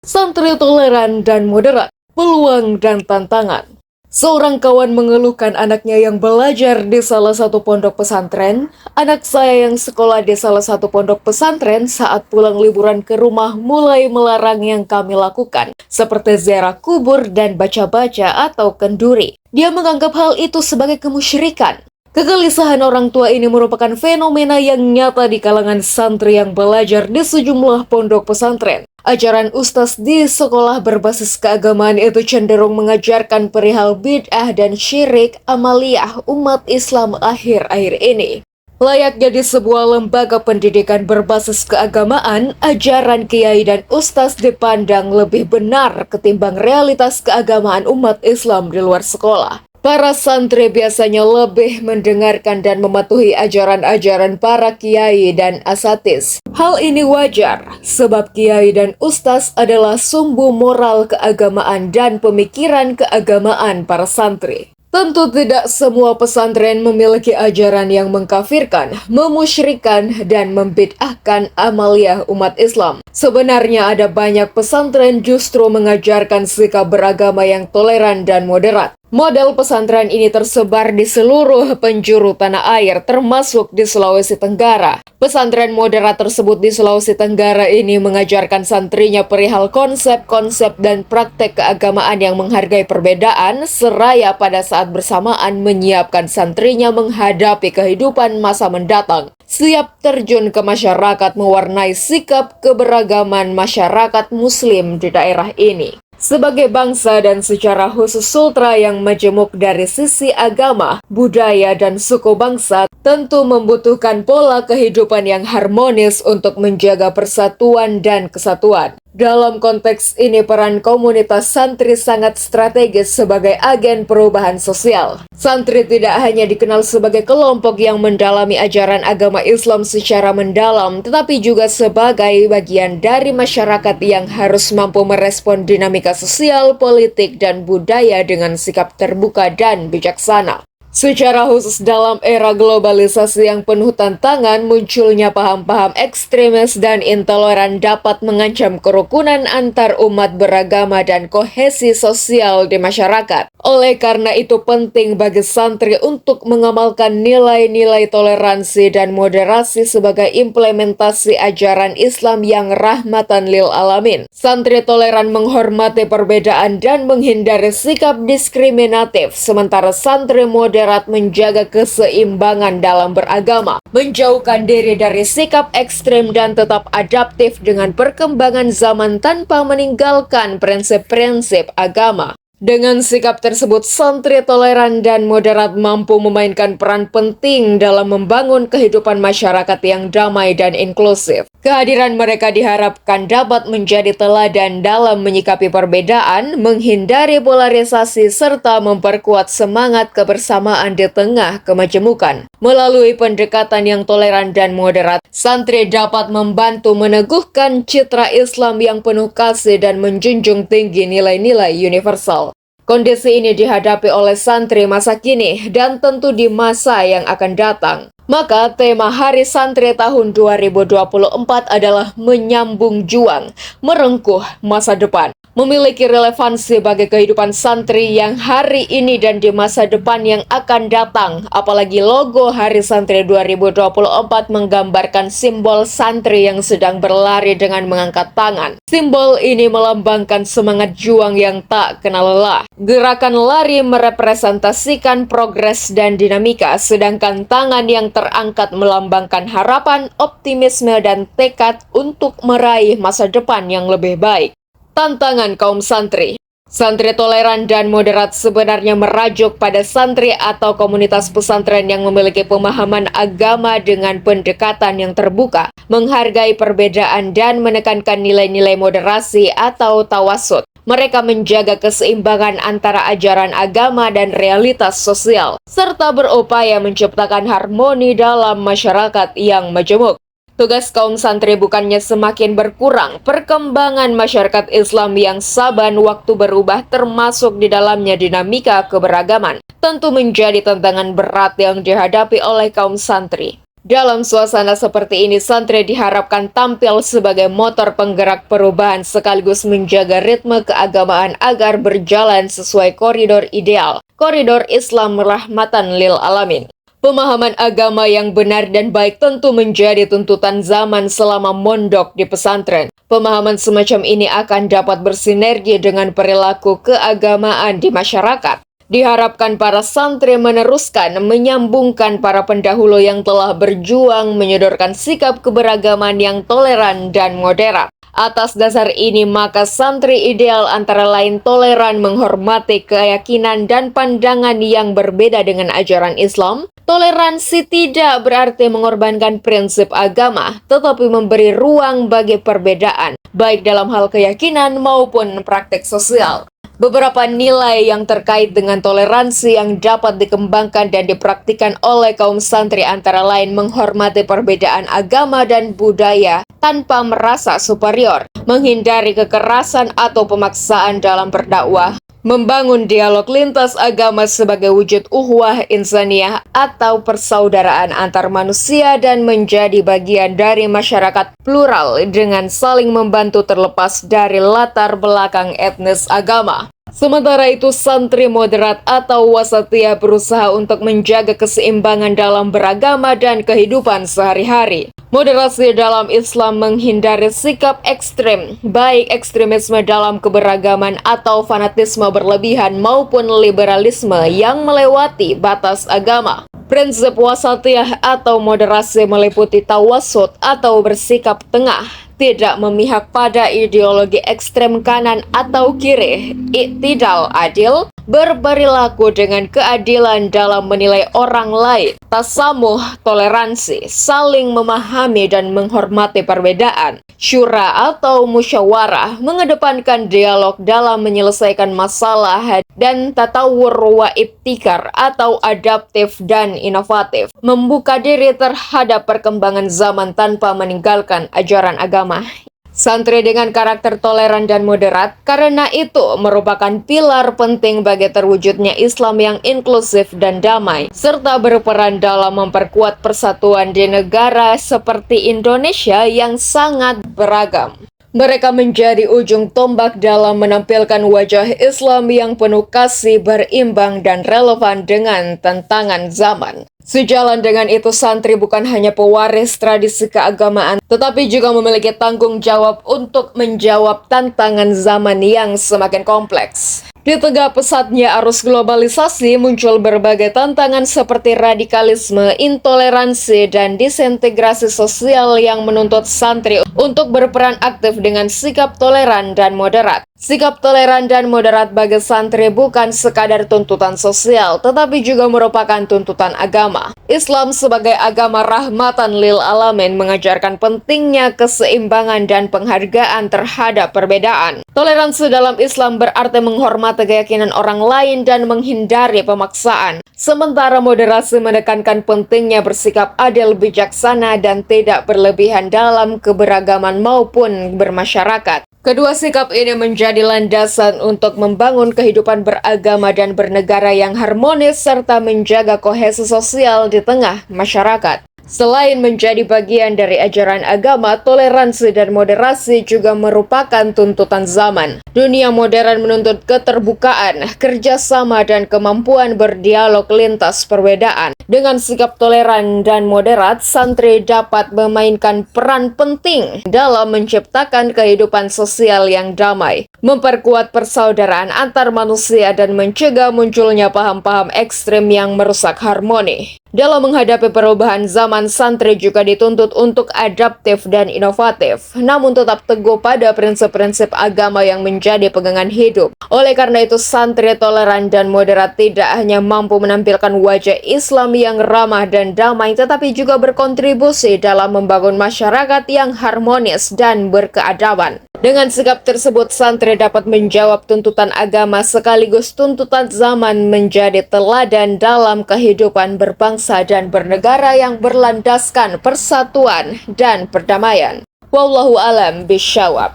Santri toleran dan moderat, peluang dan tantangan. Seorang kawan mengeluhkan anaknya yang belajar di salah satu pondok pesantren. Anak saya yang sekolah di salah satu pondok pesantren saat pulang liburan ke rumah mulai melarang yang kami lakukan, seperti ziarah kubur dan baca-baca atau kenduri. Dia menganggap hal itu sebagai kemusyrikan. Kegelisahan orang tua ini merupakan fenomena yang nyata di kalangan santri yang belajar di sejumlah pondok pesantren. Ajaran ustaz di sekolah berbasis keagamaan itu cenderung mengajarkan perihal bid'ah dan syirik amaliyah umat Islam akhir-akhir ini. Layaknya di sebuah lembaga pendidikan berbasis keagamaan, ajaran kiai dan ustaz dipandang lebih benar ketimbang realitas keagamaan umat Islam di luar sekolah. Para santri biasanya lebih mendengarkan dan mematuhi ajaran-ajaran para kiai dan asatiz. Hal ini wajar, sebab kiai dan ustaz adalah sumbu moral keagamaan dan pemikiran keagamaan para santri. Tentu tidak semua pesantren memiliki ajaran yang mengkafirkan, memusyrikan, dan membid'ahkan amaliyah umat Islam. Sebenarnya ada banyak pesantren justru mengajarkan sikap beragama yang toleran dan moderat. Model pesantren ini tersebar di seluruh penjuru tanah air, termasuk di Sulawesi Tenggara. Pesantren moderat tersebut di Sulawesi Tenggara ini mengajarkan santrinya perihal konsep-konsep dan praktek keagamaan yang menghargai perbedaan, seraya pada saat bersamaan menyiapkan santrinya menghadapi kehidupan masa mendatang. Siap terjun ke masyarakat mewarnai sikap keberagaman masyarakat Muslim di daerah ini. Sebagai bangsa dan secara khusus Sultra yang majemuk dari sisi agama, budaya, dan suku bangsa, tentu membutuhkan pola kehidupan yang harmonis untuk menjaga persatuan dan kesatuan. Dalam konteks ini, peran komunitas santri sangat strategis sebagai agen perubahan sosial. Santri tidak hanya dikenal sebagai kelompok yang mendalami ajaran agama Islam secara mendalam, tetapi juga sebagai bagian dari masyarakat yang harus mampu merespon dinamika sosial, politik, dan budaya dengan sikap terbuka dan bijaksana. Secara khusus dalam era globalisasi yang penuh tantangan, munculnya paham-paham ekstremis dan intoleran dapat mengancam kerukunan antar umat beragama dan kohesi sosial di masyarakat. Oleh karena itu penting bagi santri untuk mengamalkan nilai-nilai toleransi dan moderasi sebagai implementasi ajaran Islam yang rahmatan lil alamin. Santri toleran menghormati perbedaan dan menghindari sikap diskriminatif, sementara santri moderat menjaga keseimbangan dalam beragama, menjauhkan diri dari sikap ekstrem dan tetap adaptif dengan perkembangan zaman tanpa meninggalkan prinsip-prinsip agama. Dengan sikap tersebut, santri toleran dan moderat mampu memainkan peran penting dalam membangun kehidupan masyarakat yang damai dan inklusif. Kehadiran mereka diharapkan dapat menjadi teladan dalam menyikapi perbedaan, menghindari polarisasi, serta memperkuat semangat kebersamaan di tengah kemajemukan. Melalui pendekatan yang toleran dan moderat, santri dapat membantu meneguhkan citra Islam yang penuh kasih dan menjunjung tinggi nilai-nilai universal. Kondisi ini dihadapi oleh santri masa kini dan tentu di masa yang akan datang. Maka tema Hari Santri tahun 2024 adalah menyambung juang, merengkuh masa depan. Memiliki relevansi bagi kehidupan santri yang hari ini dan di masa depan yang akan datang. Apalagi logo Hari Santri 2024 menggambarkan simbol santri yang sedang berlari dengan mengangkat tangan. Simbol ini melambangkan semangat juang yang tak kenal lelah. Gerakan lari merepresentasikan progres dan dinamika, sedangkan tangan yang terangkat melambangkan harapan, optimisme, dan tekad untuk meraih masa depan yang lebih baik. Tantangan kaum santri. Santri toleran dan moderat sebenarnya merajuk pada santri atau komunitas pesantren yang memiliki pemahaman agama dengan pendekatan yang terbuka, menghargai perbedaan dan menekankan nilai-nilai moderasi atau tawasud. Mereka menjaga keseimbangan antara ajaran agama dan realitas sosial, serta berupaya menciptakan harmoni dalam masyarakat yang majemuk. Tugas kaum santri bukannya semakin berkurang, perkembangan masyarakat Islam yang saban waktu berubah termasuk di dalamnya dinamika keberagaman, tentu menjadi tantangan berat yang dihadapi oleh kaum santri. Dalam suasana seperti ini, santri diharapkan tampil sebagai motor penggerak perubahan sekaligus menjaga ritme keagamaan agar berjalan sesuai koridor ideal, koridor Islam rahmatan lil alamin. Pemahaman agama yang benar dan baik tentu menjadi tuntutan zaman selama mondok di pesantren. Pemahaman semacam ini akan dapat bersinergi dengan perilaku keagamaan di masyarakat. Diharapkan para santri meneruskan menyambungkan para pendahulu yang telah berjuang menyodorkan sikap keberagaman yang toleran dan moderat. Atas dasar ini, maka santri ideal antara lain toleran menghormati keyakinan dan pandangan yang berbeda dengan ajaran Islam. Toleransi tidak berarti mengorbankan prinsip agama, tetapi memberi ruang bagi perbedaan, baik dalam hal keyakinan maupun praktek sosial. Beberapa nilai yang terkait dengan toleransi yang dapat dikembangkan dan dipraktikkan oleh kaum santri antara lain menghormati perbedaan agama dan budaya tanpa merasa superior, menghindari kekerasan atau pemaksaan dalam berdakwah, membangun dialog lintas agama sebagai wujud uhwah insaniyah atau persaudaraan antar manusia dan menjadi bagian dari masyarakat plural dengan saling membantu terlepas dari latar belakang etnis agama. Sementara itu, santri moderat atau wasatiyah berusaha untuk menjaga keseimbangan dalam beragama dan kehidupan sehari-hari. Moderasi dalam Islam menghindari sikap ekstrem, baik ekstremisme dalam keberagaman atau fanatisme berlebihan maupun liberalisme yang melewati batas agama. Prinsip wasatiyah atau moderasi meliputi tawasud atau bersikap tengah, tidak memihak pada ideologi ekstrem kanan atau kiri, iktidal adil, berperilaku dengan keadilan dalam menilai orang lain, tasamuh, toleransi, saling memahami dan menghormati perbedaan, syura atau musyawarah, mengedepankan dialog dalam menyelesaikan masalah, dan tatawur wa ibtikar atau adaptif dan inovatif, membuka diri terhadap perkembangan zaman tanpa meninggalkan ajaran agama. Santri dengan karakter toleran dan moderat karena itu merupakan pilar penting bagi terwujudnya Islam yang inklusif dan damai, serta berperan dalam memperkuat persatuan di negara seperti Indonesia yang sangat beragam. Mereka menjadi ujung tombak dalam menampilkan wajah Islam yang penuh kasih, berimbang, dan relevan dengan tantangan zaman. Sejalan dengan itu, santri bukan hanya pewaris tradisi keagamaan, tetapi juga memiliki tanggung jawab untuk menjawab tantangan zaman yang semakin kompleks. Di tengah pesatnya arus globalisasi, muncul berbagai tantangan seperti radikalisme, intoleransi, dan disintegrasi sosial yang menuntut santri untuk berperan aktif dengan sikap toleran dan moderat. Sikap toleran dan moderat bagi santri bukan sekadar tuntutan sosial, tetapi juga merupakan tuntutan agama. Islam sebagai agama rahmatan lil alamin mengajarkan pentingnya keseimbangan dan penghargaan terhadap perbedaan. Toleransi dalam Islam berarti menghormati keyakinan orang lain dan menghindari pemaksaan. Sementara moderasi menekankan pentingnya bersikap adil, bijaksana, dan tidak berlebihan dalam keberagaman maupun bermasyarakat. Kedua sikap ini menjadi landasan untuk membangun kehidupan beragama dan bernegara yang harmonis serta menjaga kohesi sosial di tengah masyarakat. Selain menjadi bagian dari ajaran agama, toleransi dan moderasi juga merupakan tuntutan zaman. Dunia modern menuntut keterbukaan, kerjasama, dan kemampuan berdialog lintas perbedaan. Dengan sikap toleran dan moderat, santri dapat memainkan peran penting dalam menciptakan kehidupan sosial yang damai, memperkuat persaudaraan antar manusia, dan mencegah munculnya paham-paham ekstrem yang merusak harmoni. Dalam menghadapi perubahan zaman, santri juga dituntut untuk adaptif dan inovatif, namun tetap teguh pada prinsip-prinsip agama yang menjadi pegangan hidup. Oleh karena itu, santri toleran dan moderat tidak hanya mampu menampilkan wajah Islam yang ramah dan damai, tetapi juga berkontribusi dalam membangun masyarakat yang harmonis dan berkeadaban. Dengan sikap tersebut, santri dapat menjawab tuntutan agama sekaligus tuntutan zaman menjadi teladan dalam kehidupan berbangsa dan bernegara yang berlandaskan persatuan dan perdamaian. Wallahu alam bisyawab.